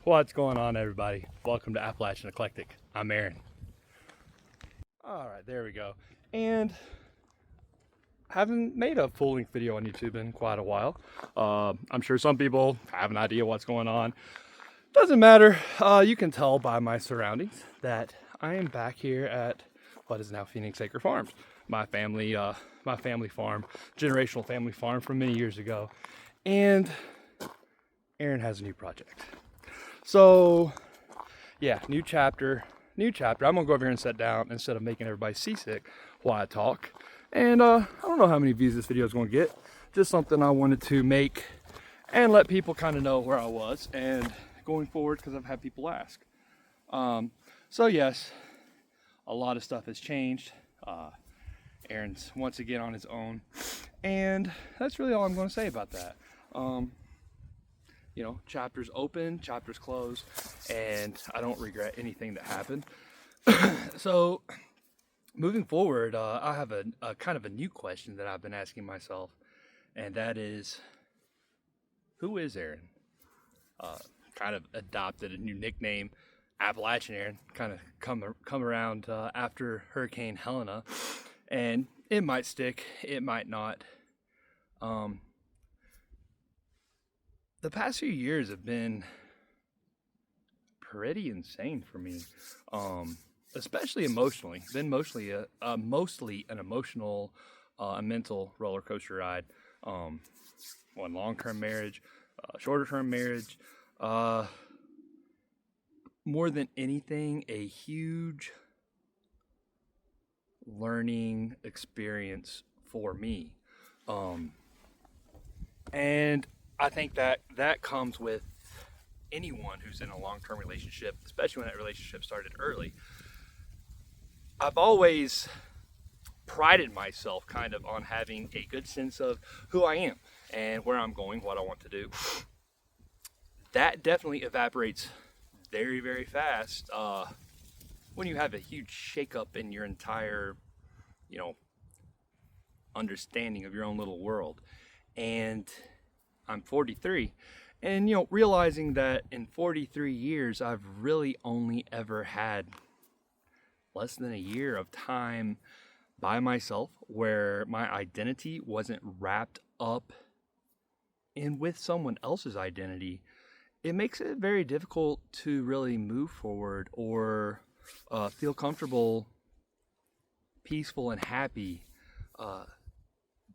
What's going on, everybody? Welcome to Appalachian Eclectic. I'm Aaron. All right, there we go. And haven't made a full-length video on YouTube in quite a while. I'm sure some people have an idea what's going on. Doesn't matter. You can tell by my surroundings that I am back here at what is now Phoenix Acre Farms, my family farm, generational family farm from many years ago. And Aaron has a new project. So yeah, new chapter. I'm gonna go over here and sit down instead of making everybody seasick while I talk. And I don't know how many views this video is gonna get. Just something I wanted to make and let people kind of know where I was and going forward, because I've had people ask. So yes, a lot of stuff has changed. Aaron's once again on his own, and that's really all I'm going to say about that. You know, chapters open, chapters close, and I don't regret anything that happened. So moving forward, I have a kind of a new question that I've been asking myself, and that is, who is Aaron? Kind of adopted a new nickname, Appalachian Aaron, kind of come around after Hurricane Helena, and it might stick, it might not. The past few years have been pretty insane for me, especially emotionally. Been mostly an emotional, a mental roller coaster ride. One long-term marriage, shorter-term marriage. More than anything, a huge learning experience for me. And I think that comes with anyone who's in a long-term relationship, especially when that relationship started early. I've always prided myself kind of on having a good sense of who I am and where I'm going, what I want to do. That definitely evaporates very, very fast when you have a huge shakeup in your entire, understanding of your own little world. And I'm 43, and realizing that in 43 years I've really only ever had less than a year of time by myself where my identity wasn't wrapped up in with someone else's identity. It makes it very difficult to really move forward or feel comfortable, peaceful, and happy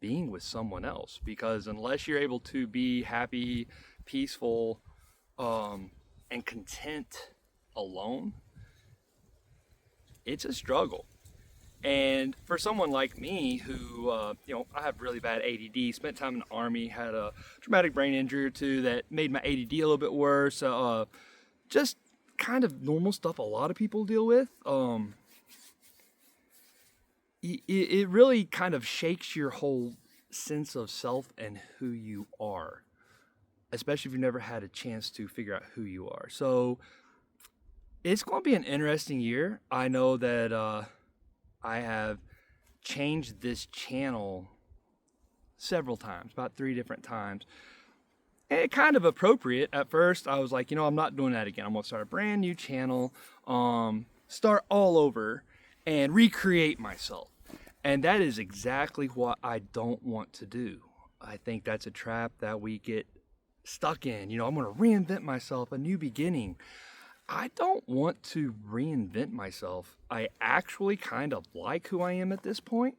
being with someone else, because unless you're able to be happy, peaceful, and content alone, it's a struggle. And for someone like me who, I have really bad ADD, spent time in the Army, had a traumatic brain injury or two that made my ADD a little bit worse, just kind of normal stuff a lot of people deal with. It really kind of shakes your whole sense of self and who you are, especially if you've never had a chance to figure out who you are. So it's going to be an interesting year. I know that I have changed this channel several times, about 3 different times. And kind of appropriate. At first, I was like, I'm not doing that again. I'm going to start a brand new channel, start all over, and recreate myself. And that is exactly what I don't want to do. I think that's a trap that we get stuck in. I'm going to reinvent myself, a new beginning. I don't want to reinvent myself. I actually kind of like who I am at this point.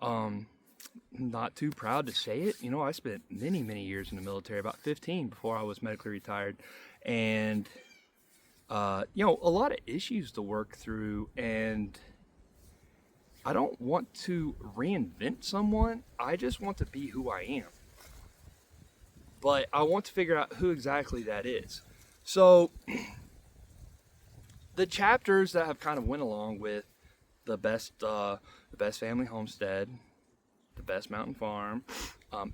Not too proud to say it. I spent many, many years in the military, about 15 before I was medically retired. And, a lot of issues to work through, and I don't want to reinvent someone. I just want to be who I am. But I want to figure out who exactly that is. So the chapters that have kind of went along with the best family homestead, the best mountain farm,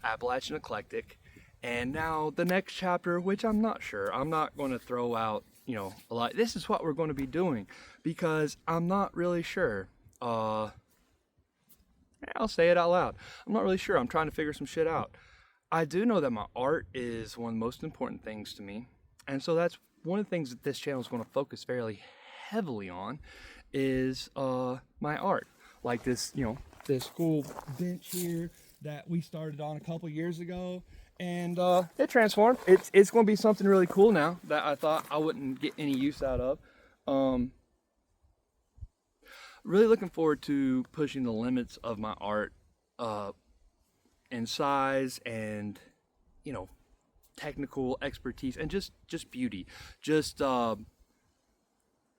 Appalachian Eclectic, and now the next chapter, which I'm not sure. I'm not going to throw out, a lot. This is what we're going to be doing, because I'm not really sure. I'll say it out loud. I'm not really sure. I'm trying to figure some shit out. I do know that my art is one of the most important things to me. And so that's one of the things that this channel is going to focus fairly heavily on is my art. Like this, this cool bench here that we started on a couple years ago, and it transformed. It's going to be something really cool now that I thought I wouldn't get any use out of. Really looking forward to pushing the limits of my art in size and, technical expertise and just beauty. Just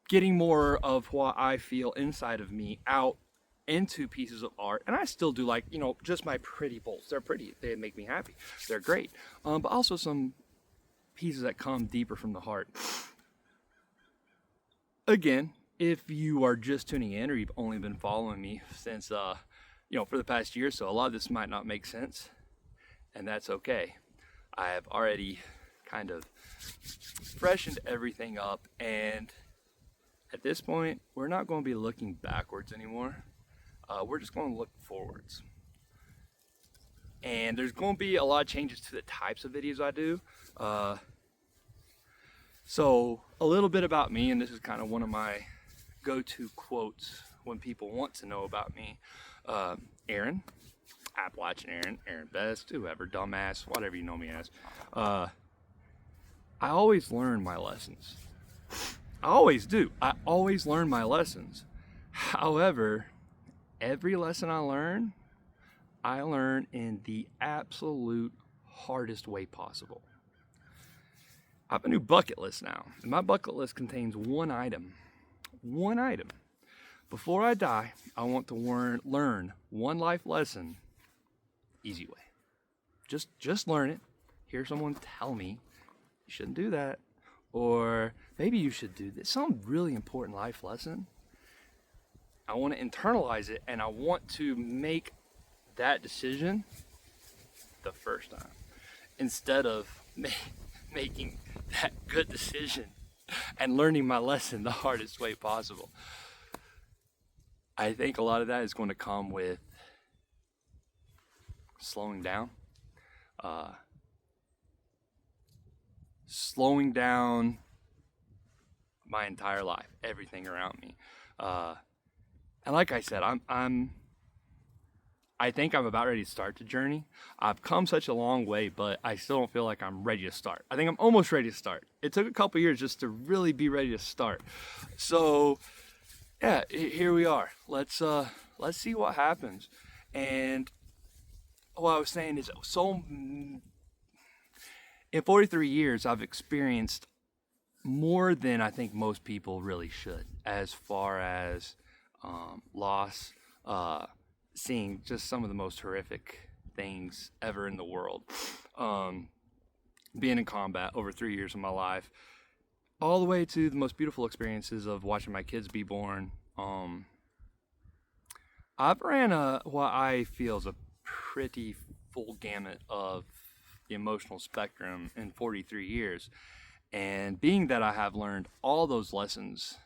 getting more of what I feel inside of me out into pieces of art. And I still do like, just my pretty bowls. They're pretty. They make me happy. They're great. But also some pieces that come deeper from the heart. Again, if you are just tuning in or you've only been following me since, for the past year or so, a lot of this might not make sense, and that's okay. I have already kind of freshened everything up, and at this point, we're not going to be looking backwards anymore. We're just going to look forwards. And there's going to be a lot of changes to the types of videos I do. So a little bit about me, and this is kind of one of my go-to quotes when people want to know about me. Aaron, Appalachian Aaron Best, whoever, dumbass, whatever you know me as. I always learn my lessons. I always do. I always learn my lessons. However, every lesson I learn in the absolute hardest way possible. I have a new bucket list now, and my bucket list contains one item. One item. Before I die, I want to learn one life lesson, easy way. Just learn it. Hear someone tell me, you shouldn't do that. Or maybe you should do this. Some really important life lesson. I want to internalize it, and I want to make that decision the first time. Instead of making that good decision and learning my lesson the hardest way possible. I think a lot of that is going to come with slowing down. Slowing down my entire life, everything around me. And like I said, I think I'm about ready to start the journey. I've come such a long way, but I still don't feel like I'm ready to start. I think I'm almost ready to start. It took a couple years just to really be ready to start. So, yeah, here we are. Let's see what happens. And what I was saying is, in 43 years, I've experienced more than I think most people really should, as far as loss, seeing just some of the most horrific things ever in the world. Being in combat over 3 years of my life, all the way to the most beautiful experiences of watching my kids be born. I've ran what I feel is a pretty full gamut of the emotional spectrum in 43 years. And being that I have learned all those lessons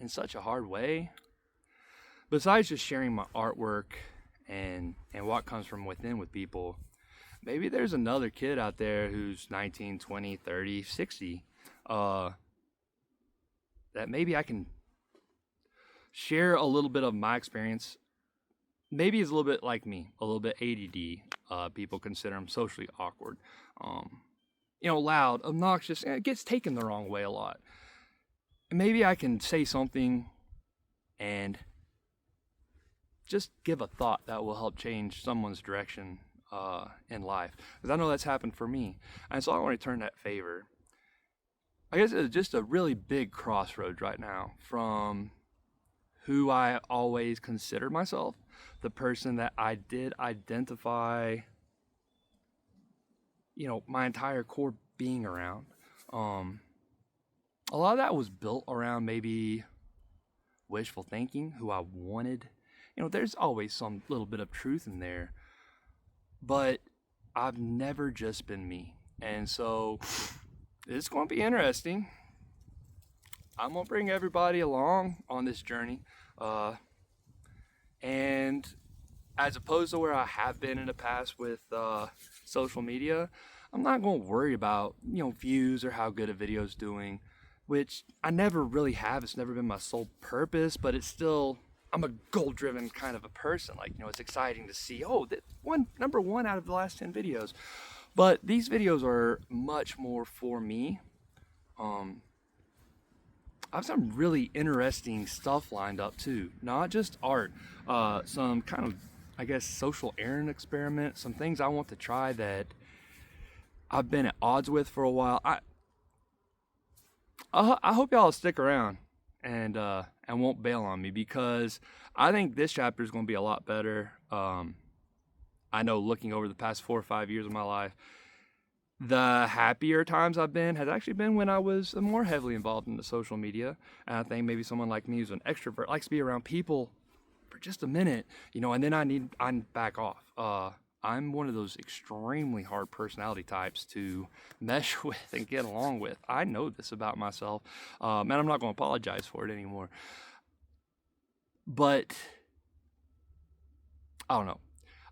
in such a hard way, besides just sharing my artwork and what comes from within with people, maybe there's another kid out there who's 19, 20, 30, 60, that maybe I can share a little bit of my experience. Maybe he's a little bit like me, a little bit ADD. People consider him socially awkward. Loud, obnoxious, and it gets taken the wrong way a lot. And maybe I can say something and just give a thought that will help change someone's direction in life. Because I know that's happened for me. And so I want to return that favor. I guess it's just a really big crossroads right now from who I always considered myself, the person that I did identify, my entire core being around. A lot of that was built around maybe wishful thinking, who I wanted. There's always some little bit of truth in there, but I've never just been me. And so it's going to be interesting. I'm going to bring everybody along on this journey. And as opposed to where I have been in the past with social media, I'm not going to worry about, views or how good a video's doing, which I never really have. It's never been my sole purpose, but it's still, I'm a goal-driven kind of a person. Like, it's exciting to see, oh, that number one out of the last 10 videos. But these videos are much more for me. I have some really interesting stuff lined up too. Not just art, some kind of, I guess, social errand experiment, some things I want to try that I've been at odds with for a while. I hope y'all stick around and won't bail on me, because I think this chapter is going to be a lot better. I know, looking over the past 4 or 5 years of my life, the happier times I've been has actually been when I was more heavily involved in the social media. And I think maybe someone like me who's an extrovert likes to be around people for just a minute, and then I back off. I'm one of those extremely hard personality types to mesh with and get along with. I know this about myself, and I'm not going to apologize for it anymore. But I don't know.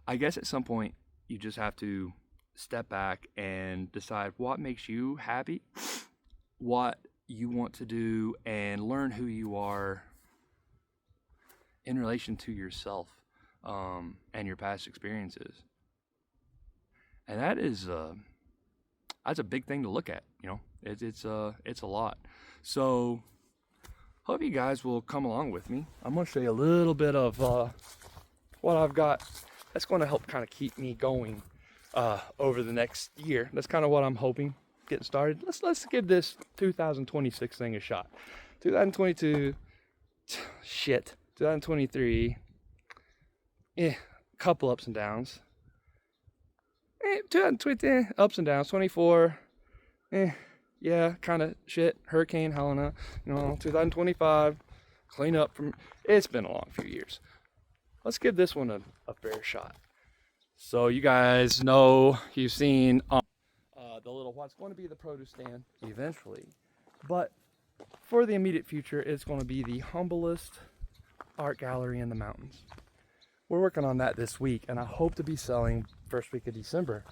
I guess at some point you just have to step back and decide what makes you happy, what you want to do, and learn who you are in relation to yourself, and your past experiences. And that is that's a big thing to look at. It's a lot. So hope you guys will come along with me. I'm going to show you a little bit of what I've got that's going to help kind of keep me going over the next year. That's kind of what I'm hoping, getting started. Let's give this 2026 thing a shot. 2022, shit. 2023, couple ups and downs. 2020, ups and downs. 24, yeah, kind of shit. Hurricane Helena. 2025, clean up from. It's been a long few years. Let's give this one a fair shot. So you guys know, you've seen the little what's going to be the produce stand eventually, but for the immediate future, it's going to be the humblest art gallery in the mountains. We're working on that this week, and I hope to be selling first week of December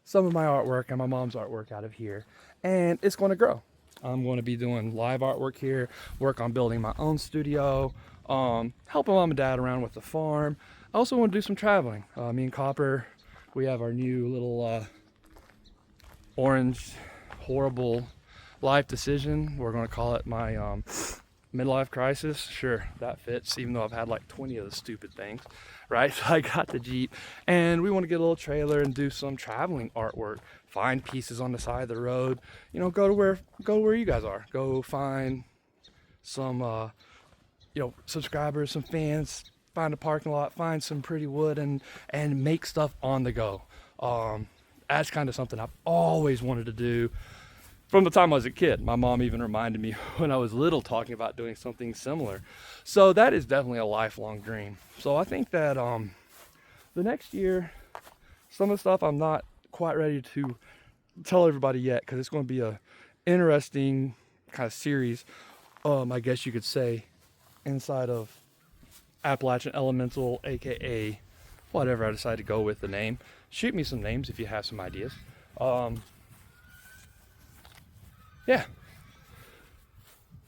some of my artwork and my mom's artwork out of here, and it's going to grow. I'm going to be doing live artwork here, work on building my own studio, helping mom and dad around with the farm. I also want to do some traveling. Me and Copper, we have our new little orange horrible life decision. We're going to call it my midlife crisis. Sure, that fits, even though I've had like 20 of the stupid things, right? So I got the Jeep, and we want to get a little trailer and do some traveling artwork, find pieces on the side of the road, go to where you guys are, go find some subscribers, some fans, find a parking lot, find some pretty wood, and make stuff on the go. That's kind of something I've always wanted to do from the time I was a kid. My mom even reminded me when I was little, talking about doing something similar. So that is definitely a lifelong dream. So I think that the next year, some of the stuff I'm not quite ready to tell everybody yet, because it's going to be a interesting kind of series, I guess you could say, inside of Appalachian Elemental, aka whatever I decide to go with the name. Shoot me some names if you have some ideas. Yeah,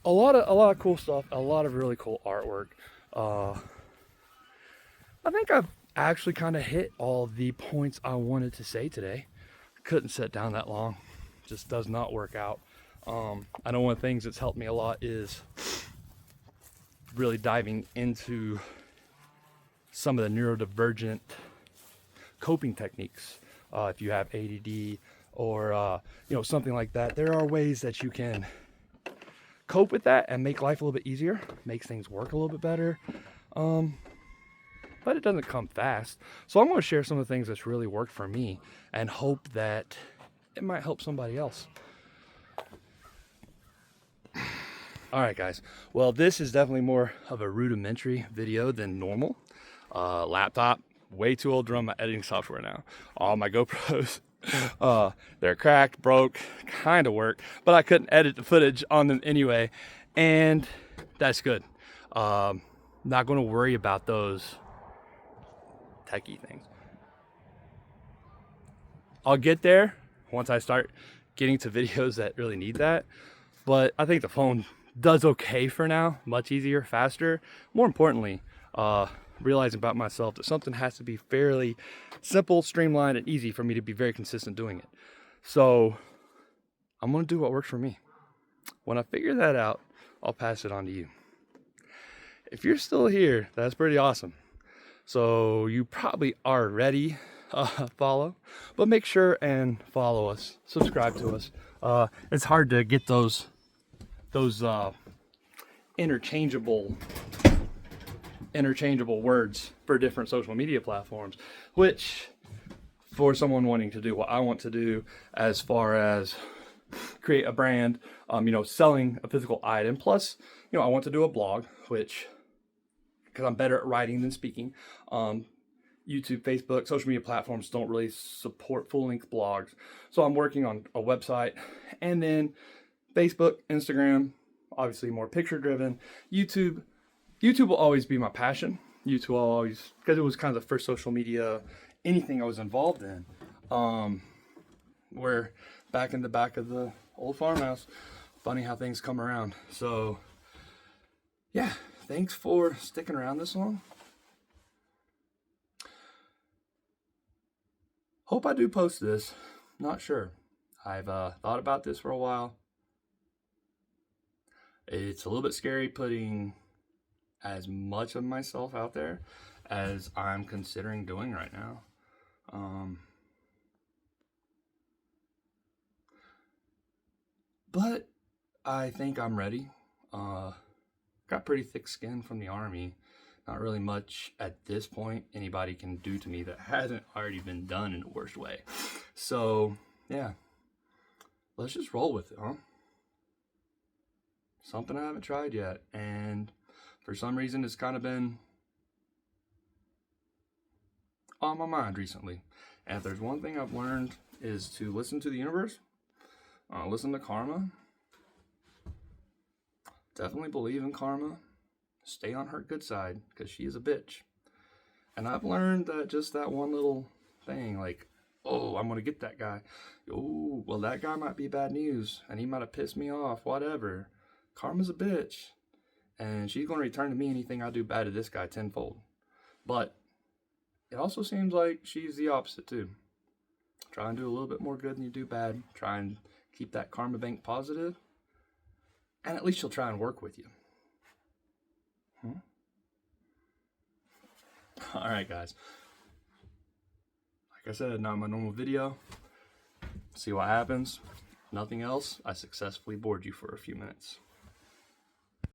a lot of cool stuff, a lot of really cool artwork. I think I've actually kind of hit all the points I wanted to say today. Couldn't sit down that long, just does not work out. I know one of the things that's helped me a lot is really diving into some of the neurodivergent coping techniques. If you have ADD or something like that, there are ways that you can cope with that and make life a little bit easier, makes things work a little bit better, but it doesn't come fast. So I'm going to share some of the things that's really worked for me and hope that it might help somebody else. All right, guys. Well, this is definitely more of a rudimentary video than normal. Laptop, way too old to run my editing software now. All my GoPros, they're cracked, broke, kind of work, but I couldn't edit the footage on them anyway, and that's good. Not going to worry about those techie things. I'll get there once I start getting to videos that really need that. But I think the phone does okay for now, much easier, faster. More importantly, realizing about myself that something has to be fairly simple, streamlined, and easy for me to be very consistent doing it. So I'm gonna do what works for me. When I figure that out, I'll pass it on to you. If you're still here, that's pretty awesome. So you probably already follow, but make sure and follow us, subscribe to us. It's hard to get those interchangeable words for different social media platforms, which for someone wanting to do what I want to do as far as create a brand, selling a physical item, plus I want to do a blog, which, because I'm better at writing than speaking, YouTube, Facebook, social media platforms don't really support full-length blogs. So I'm working on a website, and then Facebook, Instagram, obviously more picture-driven. YouTube will always be my passion. YouTube will always, because it was kind of the first social media, anything I was involved in. We're back in the back of the old farmhouse. Funny how things come around. So yeah, thanks for sticking around this long. Hope I do post this. Not sure. I've thought about this for a while. It's a little bit scary putting as much of myself out there as I'm considering doing right now. But I think I'm ready. Got pretty thick skin from the Army. Not really much at this point anybody can do to me that hasn't already been done in the worst way. So yeah, let's just roll with it, huh? Something I haven't tried yet, and for some reason it's kind of been on my mind recently. And if there's one thing I've learned is to listen to the universe, listen to karma. Definitely believe in karma. Stay on her good side, because she is a bitch. And I've learned that just that one little thing, like, oh, I'm going to get that guy. Oh, well, that guy might be bad news, and he might have pissed me off, whatever. Karma's a bitch. And she's going to return to me anything I do bad to this guy tenfold. But it also seems like she's the opposite, too. Try and do a little bit more good than you do bad. Try and keep that karma bank positive. And at least she'll try and work with you. All right, guys. Like I said, not my normal video. See what happens. Nothing else. I successfully bored you for a few minutes.